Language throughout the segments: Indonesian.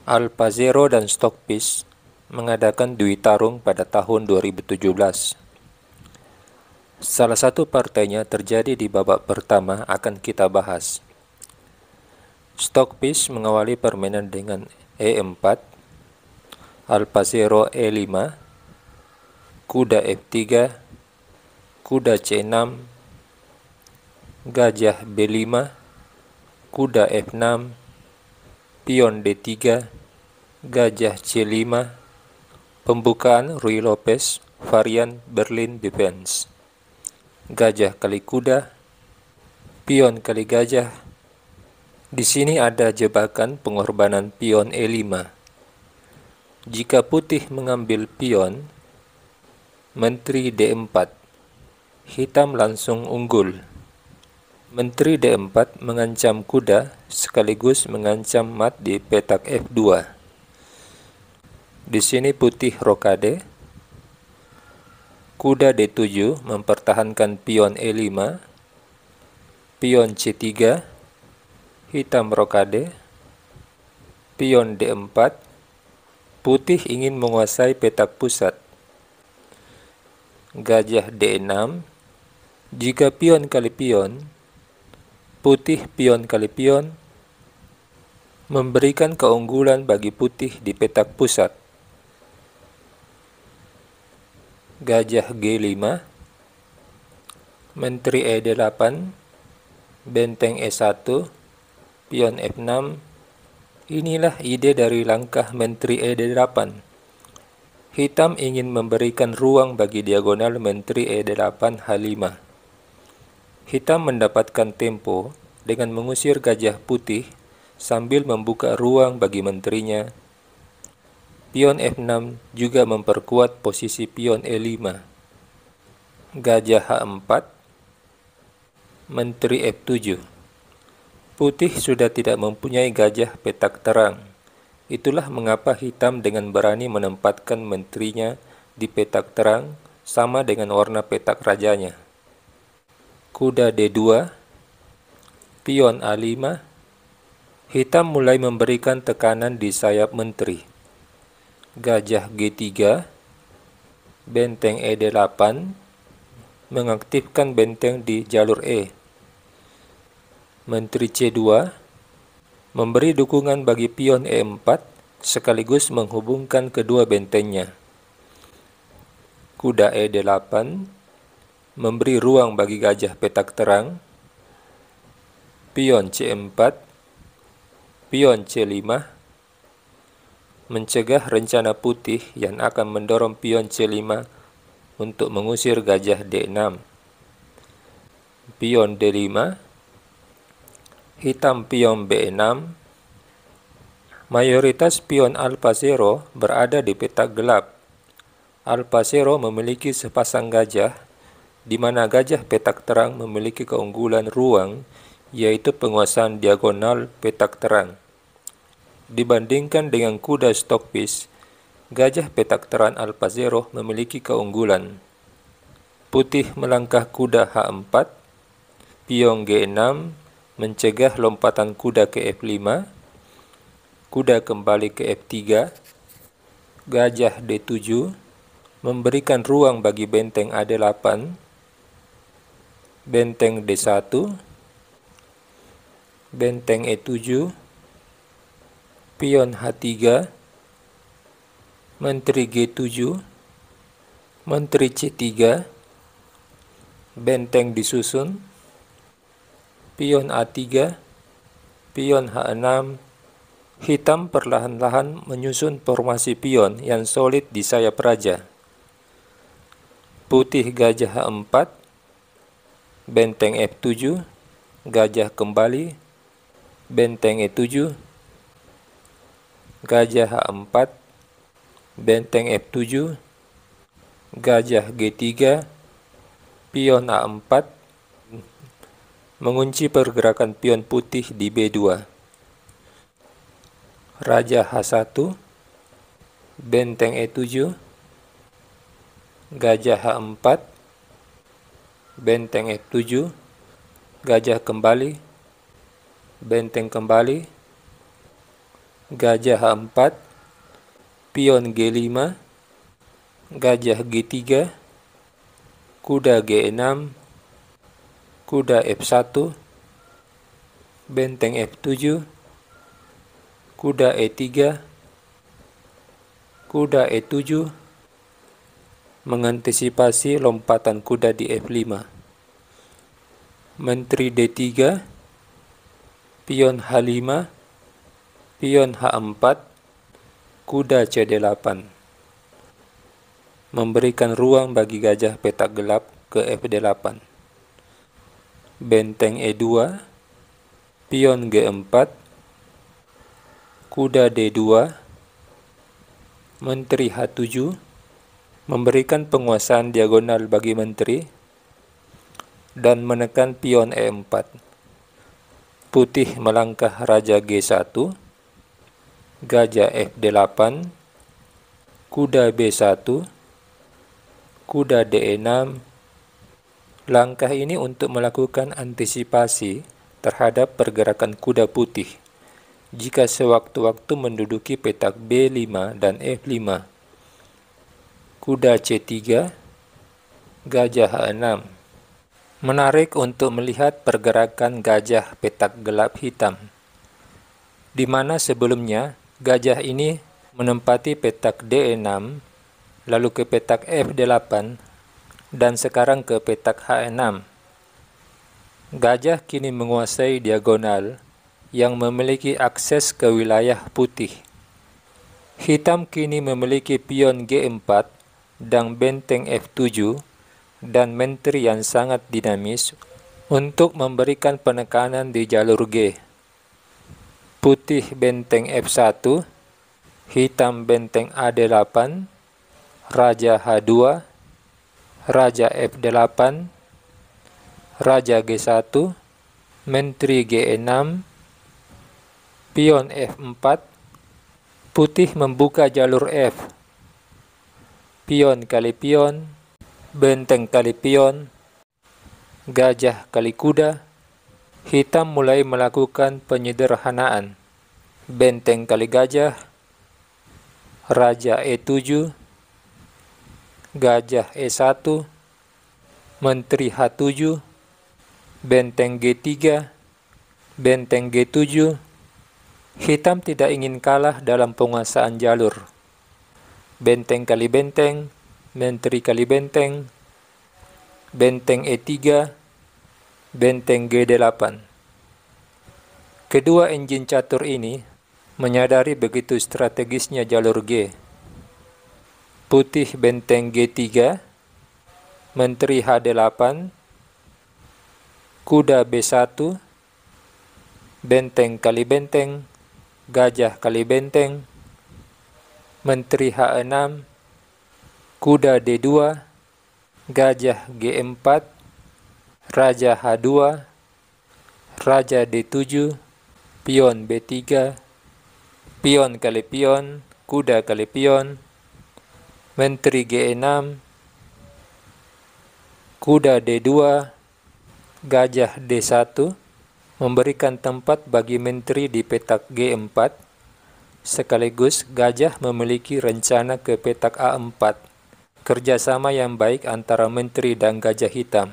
Alpazero dan Stockfish mengadakan Dwi Tarung pada tahun 2017. Salah satu partainya terjadi di babak pertama akan kita bahas. Stockfish mengawali permainan dengan E4, Alpazero E5, kuda F3, kuda C6, gajah B5, kuda F6, pion D3, gajah C5, pembukaan Ruy Lopez, varian Berlin Defense, gajah kali kuda, pion kali gajah. Di sini ada jebakan pengorbanan pion E5. Jika putih mengambil pion, menteri D4, hitam langsung unggul. Menteri D4 mengancam kuda sekaligus mengancam mat di petak F2. Di sini putih rokade. Kuda D7 mempertahankan pion E5, pion C3, hitam rokade, pion D4, putih ingin menguasai petak pusat. Gajah D6, jika pion kali pion, putih pion kali pion, memberikan keunggulan bagi putih di petak pusat. Gajah G5, menteri E8, benteng E1, pion F6. Inilah ide dari langkah menteri E8. Hitam ingin memberikan ruang bagi diagonal menteri E8 H5. Hitam mendapatkan tempo dengan mengusir gajah putih sambil membuka ruang bagi menterinya. Pion F6 juga memperkuat posisi pion E5. Gajah H4, menteri F7. Putih sudah tidak mempunyai gajah petak terang. Itulah mengapa hitam dengan berani menempatkan menterinya di petak terang sama dengan warna petak rajanya. Kuda D2, pion A5, hitam mulai memberikan tekanan di sayap menteri. Gajah G3, benteng E8, mengaktifkan benteng di jalur E. Menteri C2, memberi dukungan bagi pion E4 sekaligus menghubungkan kedua bentengnya. Kuda E8, memberi ruang bagi gajah petak terang. Pion C4, pion C5, mencegah rencana putih yang akan mendorong pion C5 untuk mengusir gajah D6. Pion D5, hitam pion B6. Mayoritas pion Alpazero berada di petak gelap. Alpazero memiliki sepasang gajah, di mana gajah petak terang memiliki keunggulan ruang, yaitu penguasaan diagonal petak terang. Dibandingkan dengan kuda Stockfish, gajah petak terang Alpazero memiliki keunggulan. Putih melangkah kuda H4, pion G6 mencegah lompatan kuda ke F5, kuda kembali ke F3, gajah D7 memberikan ruang bagi benteng A8, benteng D1, benteng E7, pion H3, menteri G7, menteri C3, benteng disusun, pion A3, pion H6. Hitam perlahan-lahan menyusun formasi pion yang solid di sayap raja. Putih gajah H4, benteng F7, gajah kembali, benteng E7, gajah H4, benteng F7, gajah G3, pion A4, mengunci pergerakan pion putih di B2. Raja H1, benteng E7, gajah H4, benteng F7, gajah kembali, benteng kembali, gajah H4, pion G5, gajah G3, kuda G6, kuda F1, benteng F7, kuda E3, kuda E7, mengantisipasi lompatan kuda di F5. Menteri D3, pion H5, pion H4, kuda CD8. Memberikan ruang bagi gajah petak gelap ke FD8. Benteng E2, pion G4, kuda D2, menteri H7, memberikan penguasaan diagonal bagi menteri, dan menekan pion E4. Putih melangkah raja G1, gajah FD8, kuda B1, kuda DE6. Langkah ini untuk melakukan antisipasi terhadap pergerakan kuda putih jika sewaktu-waktu menduduki petak B5 dan F5. Kuda C3, gajah H6. Menarik untuk melihat pergerakan gajah petak gelap hitam, di mana sebelumnya gajah ini menempati petak DE6, lalu ke petak FD8, dan sekarang ke petak H6. Gajah kini menguasai diagonal yang memiliki akses ke wilayah putih. Hitam kini memiliki pion G4 dan benteng F7 dan menteri yang sangat dinamis untuk memberikan penekanan di jalur G. Putih benteng F1, hitam benteng AD8, raja H2, raja F8, raja G1, menteri G6, pion F4, putih membuka jalur F, pion kali pion, benteng kali pion, gajah kali kuda. Hitam mulai melakukan penyederhanaan, benteng kali gajah, raja E7, gajah E1, menteri H7, benteng G3, benteng G7. Hitam tidak ingin kalah dalam penguasaan jalur. Benteng kali benteng, menteri kali benteng, benteng E3, benteng GD8. Kedua enjin catur ini menyadari begitu strategisnya jalur G. Putih benteng G3, menteri HD8, kuda B1, benteng kali benteng, gajah kali benteng, menteri H6, kuda D2, gajah G4, raja H2, raja D7, pion B3, pion kali pion, kuda kali pion, menteri G6, kuda D2, gajah D1, memberikan tempat bagi menteri di petak G4, sekaligus gajah memiliki rencana ke petak A4, kerjasama yang baik antara menteri dan gajah hitam.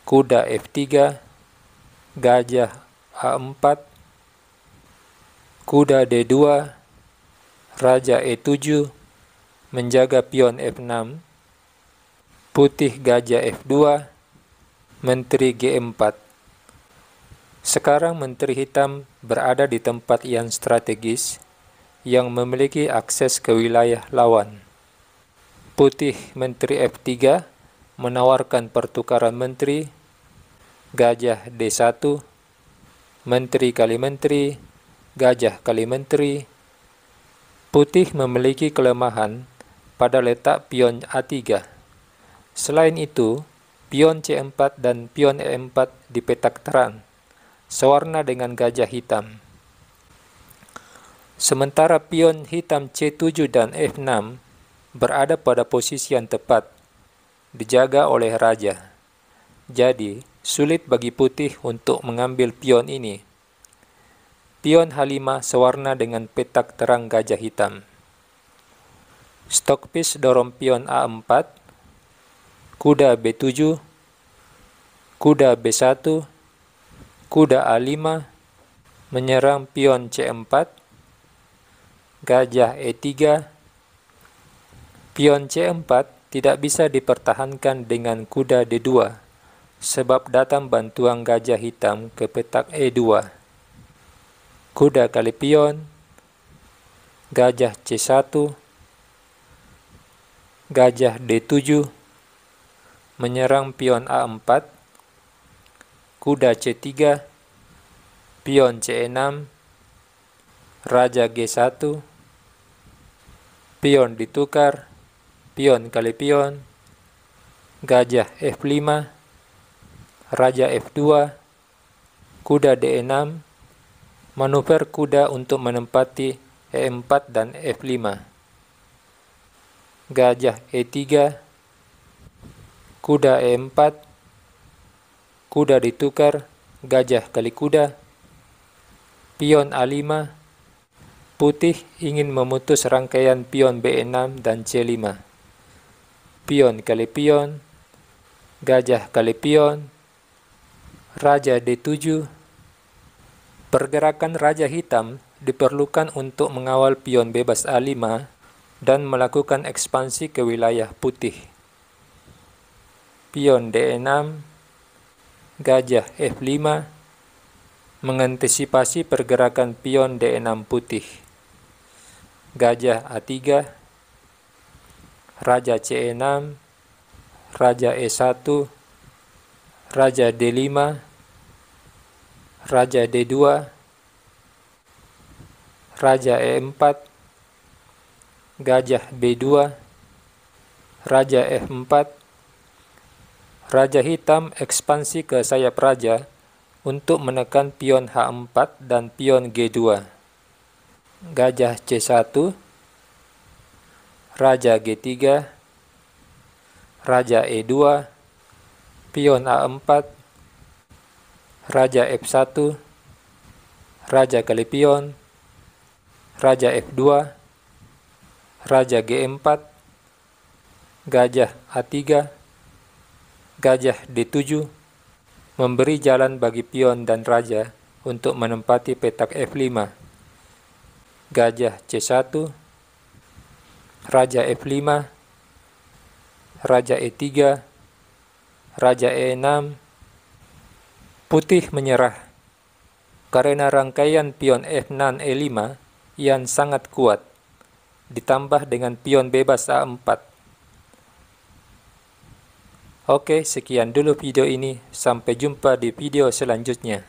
Kuda F3, gajah A4, kuda D2, raja E7, menjaga pion F6, putih gajah F2, menteri G4. Sekarang menteri hitam berada di tempat yang strategis, yang memiliki akses ke wilayah lawan. Putih menteri F3 menawarkan pertukaran menteri, gajah D1, menteri kali menteri, gajah kali menteri. Putih memiliki kelemahan pada letak pion A3. Selain itu, pion C4 dan pion E4 di petak terang, sewarna dengan gajah hitam. Sementara pion hitam C7 dan F6 berada pada posisi yang tepat, dijaga oleh raja. Jadi, sulit bagi putih untuk mengambil pion ini. Pion H5 sewarna dengan petak terang gajah hitam. Stockfish dorong pion A4, kuda B7, kuda B1, kuda A5, menyerang pion C4, gajah E3. Pion C4 tidak bisa dipertahankan dengan kuda D2, sebab datang bantuan gajah hitam ke petak E2. Kuda kali pion, gajah C1, gajah D7, menyerang pion A4, kuda C3, pion C6, raja G1, pion ditukar, pion kali pion, gajah F5, raja F2, kuda D6, manuver kuda untuk menempati E4 dan F5, gajah E3, kuda E4, kuda ditukar, gajah kali kuda, pion A5, putih ingin memutus rangkaian pion B6 dan C5, pion kali pion, gajah kali pion, raja D7. Pergerakan raja hitam diperlukan untuk mengawal pion bebas A5 dan melakukan ekspansi ke wilayah putih. Pion D6, gajah F5, mengantisipasi pergerakan pion D6 putih. Gajah A3, raja C6, raja E1, raja D5, raja D2, raja E4, gajah B2, raja F4. Raja hitam ekspansi ke sayap raja untuk menekan pion H4 dan pion G2. Gajah C1, raja G3, raja E2, pion A4, raja F1, raja kali pion, raja F2, raja G4, gajah A3, gajah D7, memberi jalan bagi pion dan raja untuk menempati petak F5. Gajah C1, raja F5, raja E3, raja E6. Putih menyerah karena rangkaian pion F6 E5 yang sangat kuat, ditambah dengan pion bebas A4. Oke, sekian dulu video ini. Sampai jumpa di video selanjutnya.